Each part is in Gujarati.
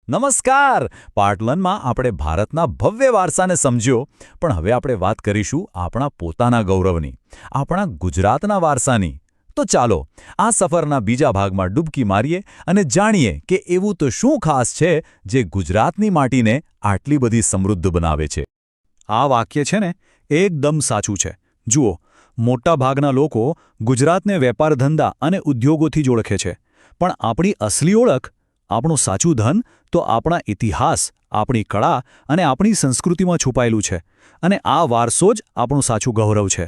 નમસ્કાર. પાટલનમાં આપણે ભારતના ભવ્ય વારસાને સમજ્યો, પણ હવે આપણે વાત કરીશું આપણા પોતાના ગૌરવની, આપણા ગુજરાતના વારસાની. તો ચાલો આ સફરના બીજા ભાગમાં ડૂબકી મારીએ અને જાણીએ કે એવું તો શું ખાસ છે જે ગુજરાતની માટીને આટલી બધી સમૃદ્ધ બનાવે છે. આ વાક્ય છે ને એકદમ સાચું છે. જુઓ, મોટાભાગના લોકો ગુજરાતને વેપાર ધંધા અને ઉદ્યોગોથી જ ઓળખે છે, પણ આપણી અસલી ઓળખ, આપણું સાચું ધન તો આપણા ઇતિહાસ, આપણી કળા અને આપણી સંસ્કૃતિમાં છુપાયેલું છે. અને આ વારસો જ આપણું સાચું ગૌરવ છે.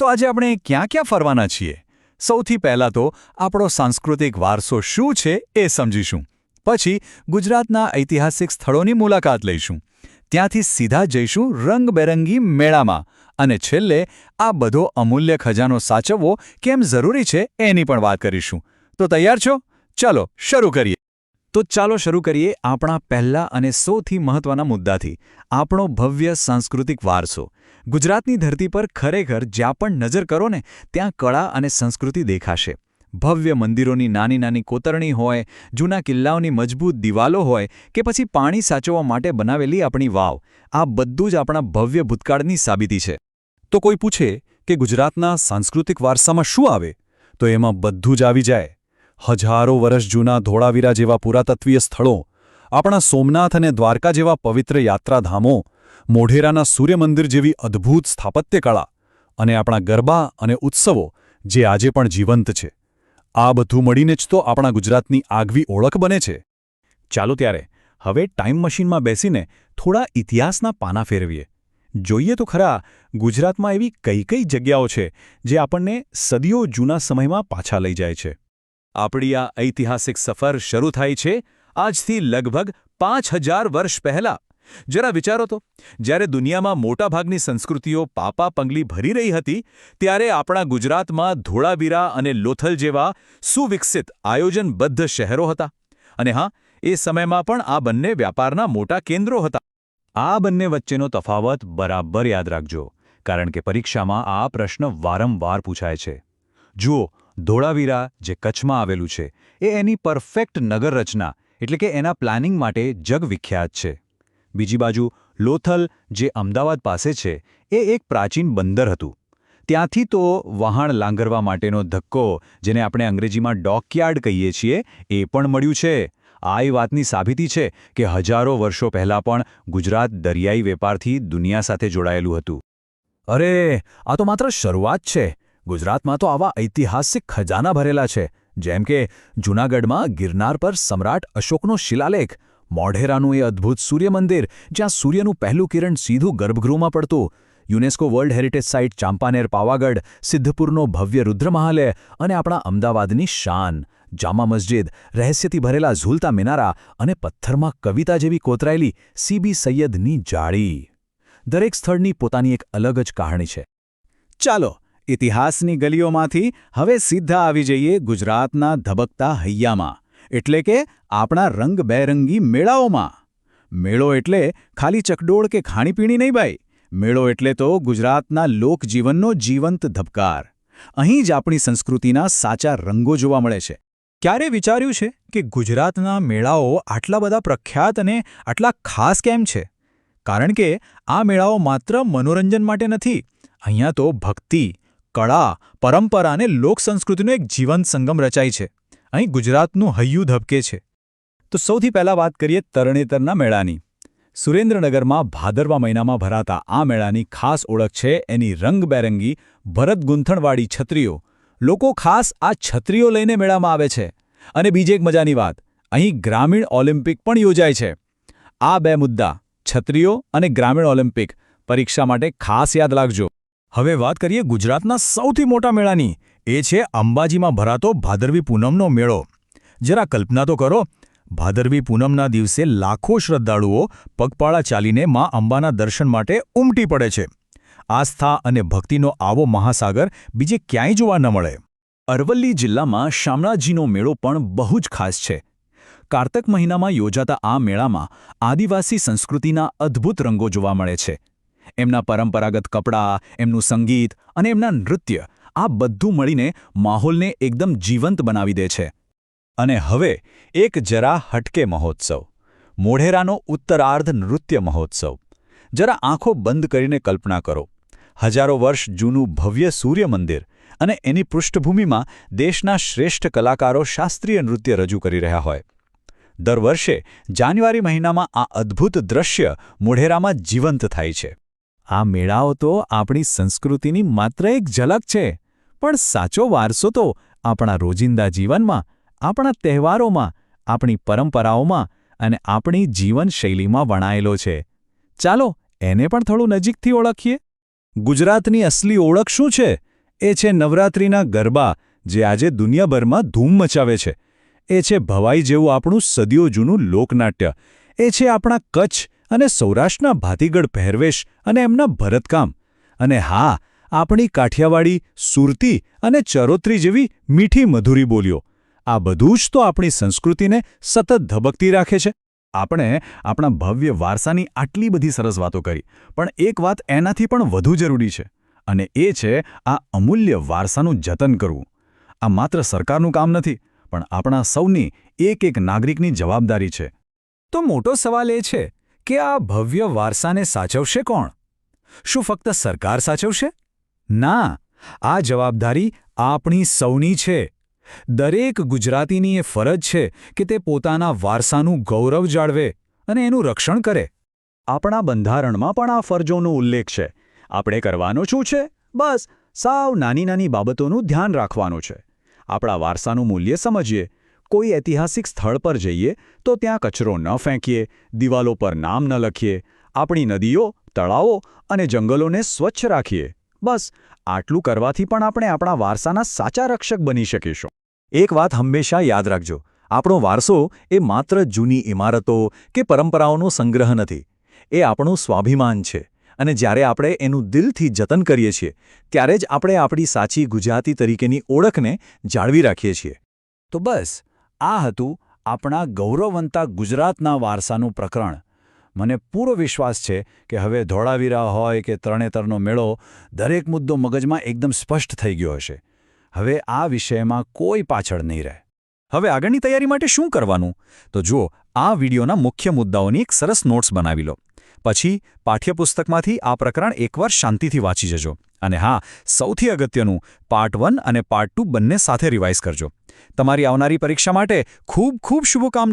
તો આજે આપણે ક્યાં ક્યાં ફરવાના છીએ? સૌથી પહેલાં તો આપણો સાંસ્કૃતિક વારસો શું છે એ સમજીશું. પછી ગુજરાતના ઐતિહાસિક સ્થળોની મુલાકાત લઈશું. ત્યાંથી સીધા જઈશું રંગબેરંગી મેળામાં. અને છેલ્લે આ બધો અમૂલ્ય ખજાનો સાચવવો કેમ જરૂરી છે એની પણ વાત કરીશું. તો તૈયાર છો? ચાલો શરૂ કરીએ. તો ચાલો શરૂ કરીએ આપણા પહેલા અને સૌથી મહત્વના મુદ્દાથી, આપણો ભવ્ય સાંસ્કૃતિક વારસો. ગુજરાતની ધરતી પર ખરેખર જ્યાં પણ નજર કરો ને ત્યાં કળા અને સંસ્કૃતિ દેખાશે. ભવ્ય મંદિરોની નાની નાની કોતરણી હોય, જૂના કિલ્લાઓની મજબૂત દિવાલો હોય કે પછી પાણી સાચવવા માટે બનાવેલી આપણી વાવ, આ બધું જ આપણા ભવ્ય ભૂતકાળની સાબિતી છે. તો કોઈ પૂછે કે ગુજરાતના સાંસ્કૃતિક વારસામાં શું આવે, તો એમાં બધું જ આવી જાય. હજારો વર્ષ જૂના ધોળાવીરા જેવા પુરાતત્વીય સ્થળો, આપણા સોમનાથ અને દ્વારકા જેવા પવિત્ર યાત્રાધામો, મોઢેરાના સૂર્યમંદિર જેવી અદ્ભુત સ્થાપત્યકળા અને આપણા ગરબા અને ઉત્સવો જે આજે પણ જીવંત છે. આ બધું મળીને જ તો આપણા ગુજરાતની આગવી ઓળખ બને છે. ચાલો ત્યારે હવે ટાઈમ મશીનમાં બેસીને થોડા ઇતિહાસના પાના ફેરવીએ. જોઈએ તો ખરા ગુજરાતમાં એવી કઈ કઈ જગ્યાઓ છે જે આપણને સદીઓ જૂના સમયમાં પાછા લઈ જાય છે. આપણી આ ઐતિહાસિક સફર શરૂ થાય છે આજથી લગભગ 5000 વર્ષ પહેલાં. જરા વિચારો તો, જ્યારે દુનિયામાં મોટાભાગની સંસ્કૃતિઓ પાપા પંગલી ભરી રહી હતી, ત્યારે આપણા ગુજરાતમાં ધોળાવીરા અને લોથલ જેવા સુવિકસિત આયોજનબદ્ધ શહેરો હતા. અને હા, એ સમયમાં પણ આ બંને વ્યાપારના મોટા કેન્દ્રો હતા. આ બંને વચ્ચેનો તફાવત બરાબર યાદ રાખજો, કારણ કે પરીક્ષામાં આ પ્રશ્ન વારંવાર પૂછાય છે. જુઓ, ધોળાવીરા જે કચ્છમાં આવેલું છે એ એની પરફેક્ટ નગર રચના એટલે કે એના પ્લાનિંગ માટે જગવિખ્યાત છે. બીજી બાજુ લોથલ જે અમદાવાદ પાસે છે એ એક પ્રાચીન બંદર હતું. ત્યાંથી તો વહાણ લાંગરવા માટેનો ધક્કો, જેને આપણે અંગ્રેજીમાં ડોકયાર્ડ કહીએ છીએ, એ પણ મળ્યું છે. આ એ વાતની સાબિતી છે કે હજારો વર્ષો પહેલાં પણ ગુજરાત દરિયાઈ વેપારથી દુનિયા સાથે જોડાયેલું હતું. અરે, આ તો માત્ર શરૂઆત છે. ગુજરાતમાં તો આવા ઐતિહાસિક ખજાના ભરેલા છે, જેમ કે જૂનાગઢમાં ગિરનાર પર સમ્રાટ અશોકનો શિલાલેખ, મોઢેરાનું એ અદ્ભુત સૂર્યમંદિર જ્યાં સૂર્યનું પહેલું કિરણ સીધું ગર્ભગૃહમાં પડતું, UNESCO world heritage site Champaner Pavagadh, સિદ્ધપુરનો ભવ્ય રુદ્રમહાલય અને આપણા અમદાવાદની શાન, જામા મસ્જિદ, રહસ્યથી ભરેલા ઝૂલતા મિનારા અને પથ્થરમાં કવિતા જેવી કોતરાયેલી સીબી સૈયદની જાળી. દરેક સ્થળની પોતાની એક અલગ જ કહાણી છે. ચાલો ઇતિહાસની ગલીઓમાંથી હવે સીધા આવી જઈએ ગુજરાતના ધબકતા હૈયામાં, એટલે કે આપણા રંગબેરંગી મેળાઓમાં. મેળો એટલે ખાલી ચકડોળ કે ખાણીપીણી નહીં ભાઈ. મેળો એટલે તો ગુજરાતના લોકજીવનનો જીવંત ધબકાર. અહીં જ આપણી સંસ્કૃતિના સાચા રંગો જોવા મળે છે. ક્યારે વિચાર્યું છે કે ગુજરાતના મેળાઓ આટલા બધા પ્રખ્યાત અને આટલા ખાસ કેમ છે? કારણ કે આ મેળાઓ માત્ર મનોરંજન માટે નથી. અહીંયા તો ભક્તિ, કળા, પરંપરા અને લોકસંસ્કૃતિનો એક જીવંત સંગમ રચાય છે. અહીં ગુજરાતનું હૈયું ધબકે છે. તો સૌથી પહેલાં વાત કરીએ તરણેતરના મેળાની. સુરેન્દ્રનગરમાં ભાદરવા મહિનામાં ભરાતા આ મેળાની ખાસ ઓળખ છે એની રંગબેરંગી ભરત ગૂંથણવાળી છત્રીઓ. લોકો ખાસ આ છત્રીઓ લઈને મેળામાં આવે છે. અને બીજી એક મજાની વાત, અહીં ગ્રામીણ ઓલિમ્પિક પણ યોજાય છે. આ બે મુદ્દા, છત્રીઓ અને ગ્રામીણ ઓલિમ્પિક, પરીક્ષા માટે ખાસ યાદ રાખજો. હવે વાત કરીએ ગુજરાતના સૌથી મોટા મેળાની. એ છે અંબાજીમાં ભરાતો ભાદરવી પૂનમનો મેળો. જરા કલ્પના તો કરો, ભાદરવી પૂનમના દિવસે લાખો શ્રદ્ધાળુઓ પગપાળા ચાલીને માં અંબાના દર્શન માટે ઉમટી પડે છે. આસ્થા અને ભક્તિનો આવો મહાસાગર બીજે ક્યાંય જોવા ન મળે. અરવલ્લી જિલ્લામાં શામળાજીનો મેળો પણ બહુ જ ખાસ છે. કારતક મહિનામાં યોજાતા આ મેળામાં આદિવાસી સંસ્કૃતિના અદ્ભુત રંગો જોવા મળે છે. એમના પરંપરાગત કપડાં, એમનું સંગીત અને એમના નૃત્ય, આ બધું મળીને માહોલને એકદમ જીવંત બનાવી દે છે. અને હવે એક જરા હટકે મહોત્સવ. મોઢેરાનો ઉત્તરાર્ધ નૃત્ય મહોત્સવ. જરા આંખો બંધ કરીને કલ્પના કરો. હજારો વર્ષ જૂનું ભવ્ય સૂર્ય મંદિર અને એની પૃષ્ઠભૂમિમાં દેશના શ્રેષ્ઠ કલાકારો શાસ્ત્રીય નૃત્ય રજૂ કરી રહ્યા હોય. દર વર્ષે જાન્યુઆરી મહિનામાં આ અદ્ભુત દૃશ્ય મોઢેરામાં જીવંત થાય છે. આ મેળાઓ તો આપણી સંસ્કૃતિની માત્ર એક ઝલક છે, પણ સાચો વારસો તો આપણા રોજિંદા જીવનમાં, આપણા તહેવારોમાં, આપણી પરંપરાઓમાં અને આપણી જીવનશૈલીમાં વણાયેલો છે. ચાલો એને પણ થોડું નજીકથી ઓળખીએ. ગુજરાતની અસલી ઓળખ શું છે? એ છે નવરાત્રિના ગરબા, જે આજે દુનિયાભરમાં ધૂમ મચાવે છે. એ છે ભવાઈ જેવું આપણું સદીઓ જૂનું લોકનાટ્ય. એ છે આપણા કચ્છ અને સૌરાષ્ટ્રના ભાતીગળ પહેરવેશ અને એમના ભરતકામ. અને હા, આપણી કાઠિયાવાડી, સુરતી અને ચરોતરી જેવી મીઠી મધુરી બોલીઓ. આ બધું જ તો આપણી સંસ્કૃતિને સતત ધબકતી રાખે છે. આપણે આપણા ભવ્ય વારસાની આટલી બધી સરસ વાતો કરી, પણ એક વાત એનાથી પણ વધુ જરૂરી છે, અને એ છે આ અમૂલ્ય વારસાનું જતન કરવું. આ માત્ર સરકારનું કામ નથી, પણ આપણા સૌની એક નાગરિકની જવાબદારી છે. તો મોટો સવાલ એ છે કે આ ભવ્ય વારસાને સાચવશે કોણ? શું ફક્ત સરકાર સાચવશે? ના, આ જવાબદારી આપણી સૌની છે. દરેક ગુજરાતીની એ ફરજ છે કે તે પોતાના વારસાનું ગૌરવ જાળવે અને એનું રક્ષણ કરે. આપણા બંધારણમાં પણ આ ફરજોનો ઉલ્લેખ છે. આપણે કરવાનું શું છે? બસ સાવ નાની નાની બાબતોનું ધ્યાન રાખવાનું છે. આપણા વારસાનું મૂલ્ય સમજીએ. કોઈ ઐતિહાસિક સ્થળ પર જઈએ તો ત્યાં કચરો ન ફેંકીએ, દિવાલો પર નામ ન લખીએ, આપણી નદીઓ, તળાવો અને જંગલોને સ્વચ્છ રાખીએ. બસ આટલું કરવાથી પણ આપણે આપણા વારસાના સાચા રક્ષક બની શકીશું. એક વાત હંમેશા યાદ રાખજો, આપણો વારસો એ માત્ર જૂની ઇમારતો કે પરંપરાઓનો સંગ્રહ નથી. એ આપણું સ્વાભિમાન છે. અને જ્યારે આપણે એનું દિલથી જતન કરીએ છીએ, ત્યારે જ આપણે આપણી સાચી ગુજરાતી તરીકેની ઓળખને જાળવી રાખીએ છીએ. તો બસ આ હતું આપણા ગૌરવવંતા ગુજરાતના વારસાનું પ્રકરણ. મને પૂરો વિશ્વાસ છે કે હવે ધોળાવીરા હોય કે તરણેતરનો મેળો, દરેક મુદ્દો મગજમાં એકદમ સ્પષ્ટ થઈ ગયો હશે. હવે આ વિષયમાં કોઈ પાછળ નહીં રહે. હવે આગળની તૈયારી માટે શું કરવાનું? તો જુઓ, આ વિડીયોના મુખ્ય મુદ્દાઓની એક સરસ નોટ્સ બનાવી લો. પછી પાઠ્યપુસ્તકમાંથી આ પ્રકરણ એકવાર શાંતિથી વાંચી જજો. અને હા, સૌથી અગત્યનું, પાર્ટ 1 અને પાર્ટ 2 બંને સાથે રિવાઇઝ કરજો. તમારી આવનારી પરીક્ષા માટે ખૂબ ખૂબ શુભકામનાઓ.